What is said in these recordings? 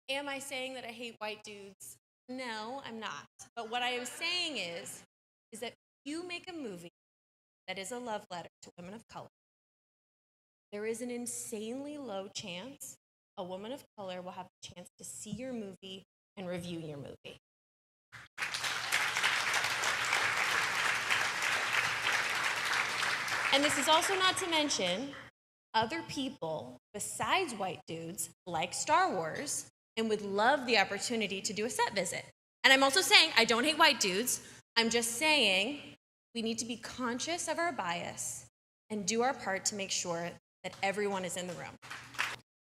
Am I saying that I hate white dudes? No, I'm not. But what I am saying is that you make a movie that is a love letter to women of color. There is an insanely low chance a woman of color will have the chance to see your movie and review your movie. And this is also not to mention other people besides white dudes like Star Wars and would love the opportunity to do a set visit. And I'm also saying I don't hate white dudes. I'm just saying we need to be conscious of our bias and do our part to make sure that everyone is in the room.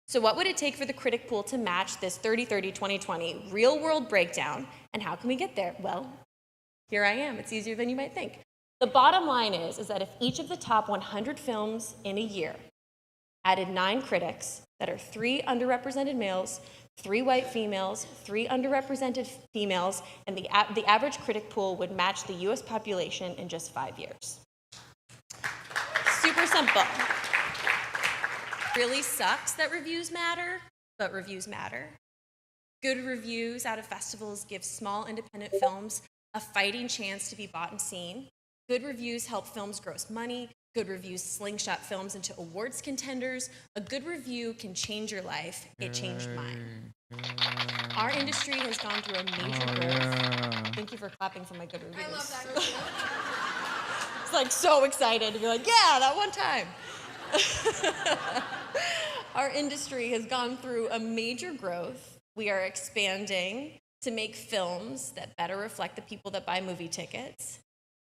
So what would it take for the critic pool to match this 30-30-2020 real world breakdown? And how can we get there? Well, here I am. It's easier than you might think. The bottom line is that if each of the top 100 films in a year added 9 critics that are 3 underrepresented males, 3 white females, 3 underrepresented females, and the average critic pool would match the US population in just 5 years. Super simple. Really sucks that reviews matter, but reviews matter. Good reviews out of festivals give small independent films a fighting chance to be bought and seen. Good reviews help films gross money. Good reviews slingshot films into awards contenders. A good review can change your life. It changed mine. Our industry has gone through a major growth. Thank you for clapping for my good reviews. I love that review. It's like so excited to be like, yeah, that one time. Our industry has gone through a major growth. We are expanding to make films that better reflect the people that buy movie tickets.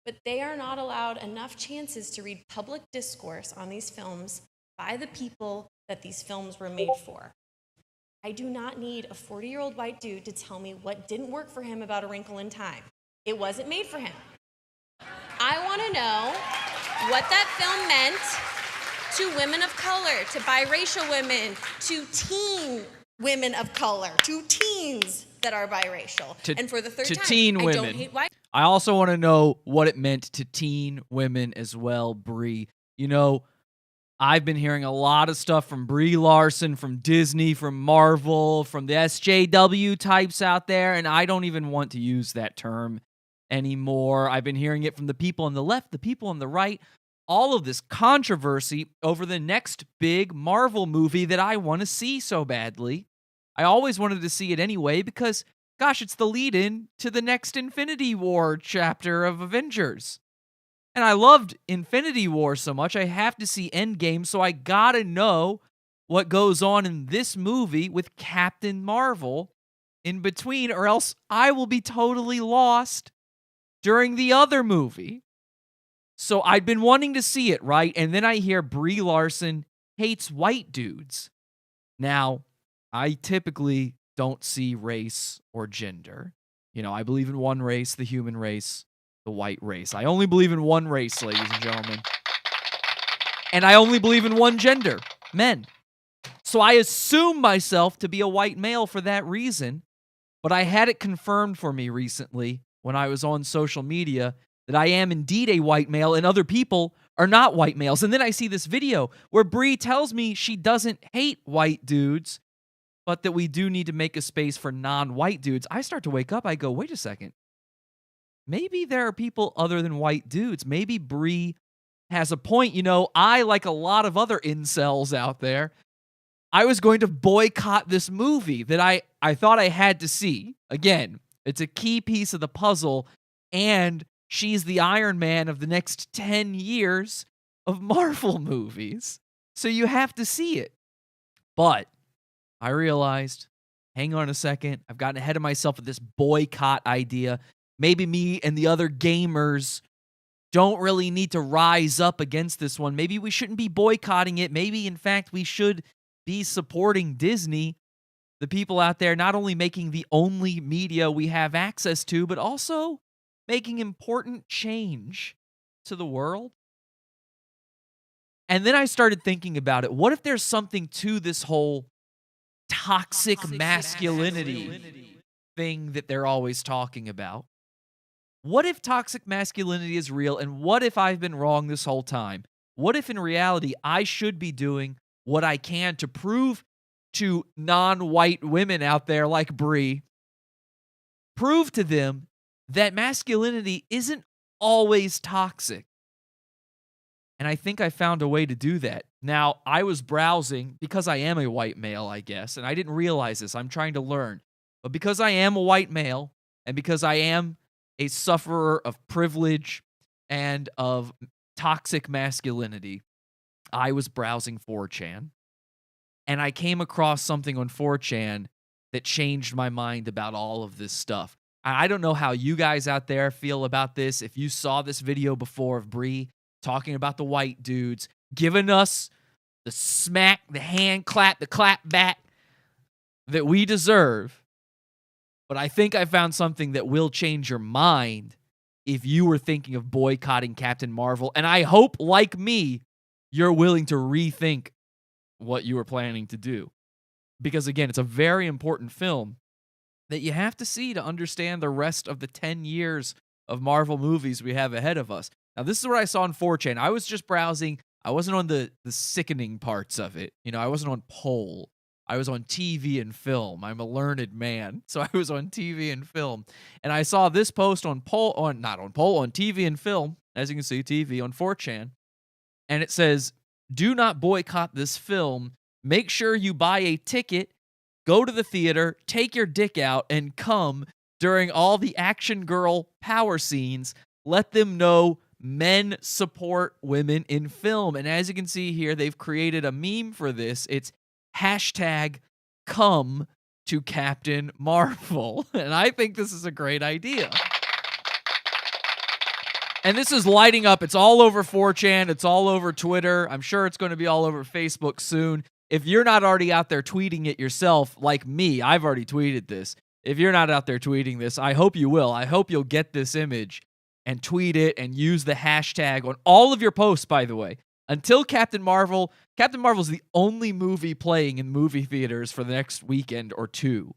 But they are not allowed enough chances to read public discourse on these films by the people that these films were made for. I do not need a 40-year-old white dude to tell me what didn't work for him about A Wrinkle in Time. It wasn't made for him. I want to know what that film meant to women of color, to biracial women, to teen women of color, to teens that are biracial. And for the third time, teen women. I don't hate white. I also want to know what it meant to teen women as well, Brie. You know, I've been hearing a lot of stuff from Brie Larson, from Disney, from Marvel, from the SJW types out there, and I don't even want to use that term anymore. I've been hearing it from the people on the left, the people on the right, all of this controversy over the next big Marvel movie that I want to see so badly. I always wanted to see it anyway because, gosh, it's the lead-in to the next Infinity War chapter of Avengers. And I loved Infinity War so much, I have to see Endgame, so I gotta know what goes on in this movie with Captain Marvel in between, or else I will be totally lost during the other movie. So I'd been wanting to see it, right? And then I hear Brie Larson hates white dudes. Now, I typically don't see race or gender. You know, I believe in one race, the human race, the white race. I only believe in one race, ladies and gentlemen. And I only believe in one gender, men. So I assume myself to be a white male for that reason, but I had it confirmed for me recently when I was on social media that I am indeed a white male and other people are not white males. And then I see this video where Brie tells me she doesn't hate white dudes, but that we do need to make a space for non-white dudes. I start to wake up. I go, wait a second. Maybe there are people other than white dudes. Maybe Brie has a point. You know, I, like a lot of other incels out there, I was going to boycott this movie that I thought I had to see. Again, it's a key piece of the puzzle, and she's the Iron Man of the next 10 years of Marvel movies. So you have to see it. But I realized, hang on a second, I've gotten ahead of myself with this boycott idea. Maybe me and the other gamers don't really need to rise up against this one. Maybe we shouldn't be boycotting it. Maybe, in fact, we should be supporting Disney, the people out there not only making the only media we have access to, but also making important change to the world. And then I started thinking about it. What if there's something to this whole toxic masculinity thing that they're always talking about? What if toxic masculinity is real, and what if I've been wrong this whole time? What if in reality I should be doing what I can to prove to non-white women out there like Brie, prove to them that masculinity isn't always toxic. And I think I found a way to do that. Now, I was browsing because I am a white male, I guess, and I didn't realize this. I'm trying to learn. But because I am a white male and because I am a sufferer of privilege and of toxic masculinity, I was browsing 4chan and I came across something on 4chan that changed my mind about all of this stuff. I don't know how you guys out there feel about this. If you saw this video before of Brie talking about the white dudes, giving us the smack, the hand clap, the clap back that we deserve. But I think I found something that will change your mind if you were thinking of boycotting Captain Marvel. And I hope, like me, you're willing to rethink what you were planning to do. Because again, it's a very important film that you have to see to understand the rest of the 10 years of Marvel movies we have ahead of us. Now, this is what I saw on 4chan. I was just browsing. I wasn't on the sickening parts of it. I wasn't on Poll. I was on TV and film. I'm a learned man, so I was on TV and film. And I saw this post on Poll, on TV and film, as you can see, TV on 4chan. And it says, "Do not boycott this film. Make sure you buy a ticket, go to the theater, take your dick out, and come during all the action girl power scenes. Let them know men support women in film." And as you can see here, they've created a meme for this. It's hashtag come to Captain Marvel. And I think this is a great idea. And this is lighting up. It's all over 4chan. It's all over Twitter. I'm sure it's going to be all over Facebook soon. If you're not already out there tweeting it yourself, like me, I've already tweeted this. If you're not out there tweeting this, I hope you will. I hope you'll get this image and tweet it and use the hashtag on all of your posts, by the way. Until Captain Marvel's the only movie playing in movie theaters for the next weekend or two.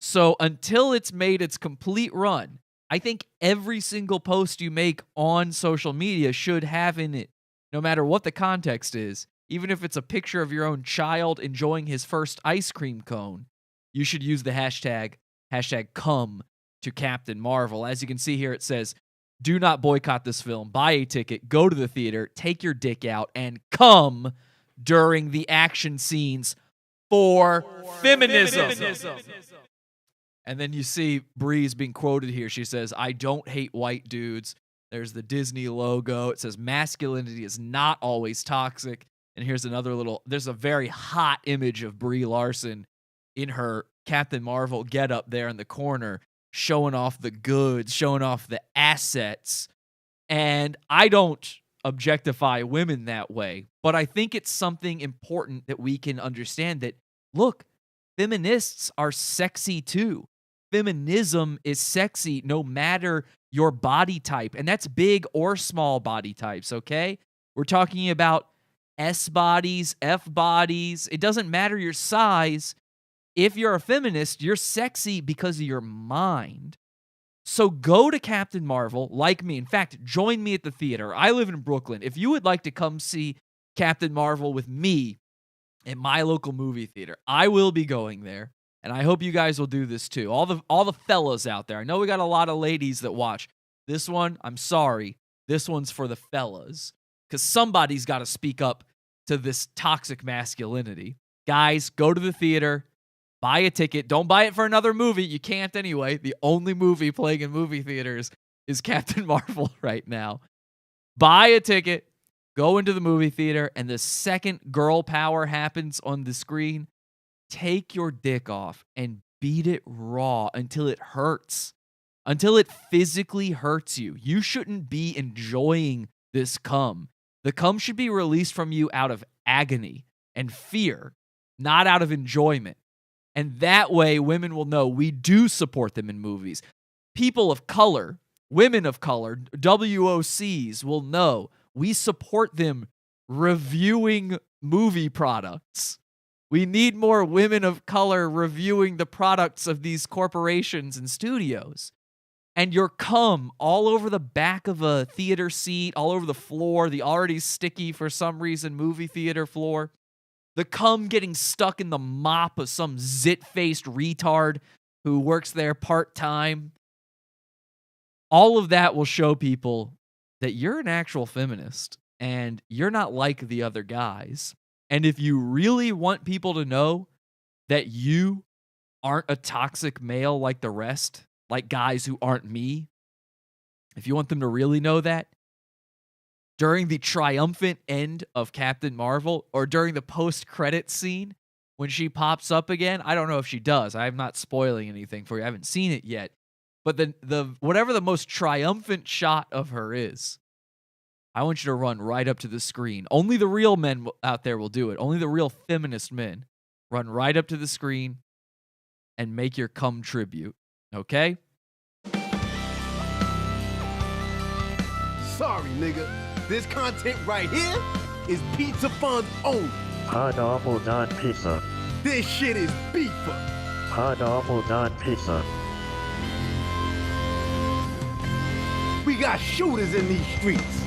So until it's made its complete run, I think every single post you make on social media should have in it, no matter what the context is, even if it's a picture of your own child enjoying his first ice cream cone, you should use the hashtag come to Captain Marvel. As you can see here, it says, "Do not boycott this film. Buy a ticket, go to the theater, take your dick out, and come during the action scenes for feminism." And then you see Brie's being quoted here. She says, "I don't hate white dudes." There's the Disney logo. It says, "Masculinity is not always toxic." And here's there's a very hot image of Brie Larson in her Captain Marvel getup there in the corner, showing off the goods, showing off the assets. And I don't objectify women that way, but I think it's something important that we can understand that, look, feminists are sexy too. Feminism is sexy no matter your body type, and that's big or small body types, okay? We're talking about S bodies, F bodies. It doesn't matter your size. If you're a feminist, you're sexy because of your mind. So go to Captain Marvel like me. In fact, join me at the theater. I live in Brooklyn. If you would like to come see Captain Marvel with me at my local movie theater, I will be going there. And I hope you guys will do this too. All the fellas out there. I know we got a lot of ladies that watch. This one, I'm sorry. This one's for the fellas. Because somebody's got to speak up to this toxic masculinity. Guys, go to the theater. Buy a ticket. Don't buy it for another movie. You can't anyway. The only movie playing in movie theaters is Captain Marvel right now. Buy a ticket. Go into the movie theater. And the second girl power happens on the screen, take your dick off and beat it raw until it hurts. Until it physically hurts you. You shouldn't be enjoying this cum. The cum should be released from you out of agony and fear, not out of enjoyment. And that way, women will know we do support them in movies. People of color, women of color, WOCs will know we support them reviewing movie products. We need more women of color reviewing the products of these corporations and studios. And your cum all over the back of a theater seat, all over the floor, the already sticky, for some reason, movie theater floor. the cum getting stuck in the mop of some zit-faced retard who works there part-time. All of that will show people that you're an actual feminist and you're not like the other guys. And if you really want people to know that you aren't a toxic male like the rest, like guys who aren't me, if you want them to really know that, during the triumphant end of Captain Marvel or during the post-credit scene when she pops up again, I don't know if she does. I'm not spoiling anything for you. I haven't seen it yet. But the whatever the most triumphant shot of her is, I want you to run right up to the screen. Only the real men out there will do it. Only the real feminist men run right up to the screen and make your cum tribute. Okay? Sorry, nigga. This content right here is Pizza Fun's own. Podawful.pizza. This shit is beefer. Podawful.pizza. We got shooters in these streets.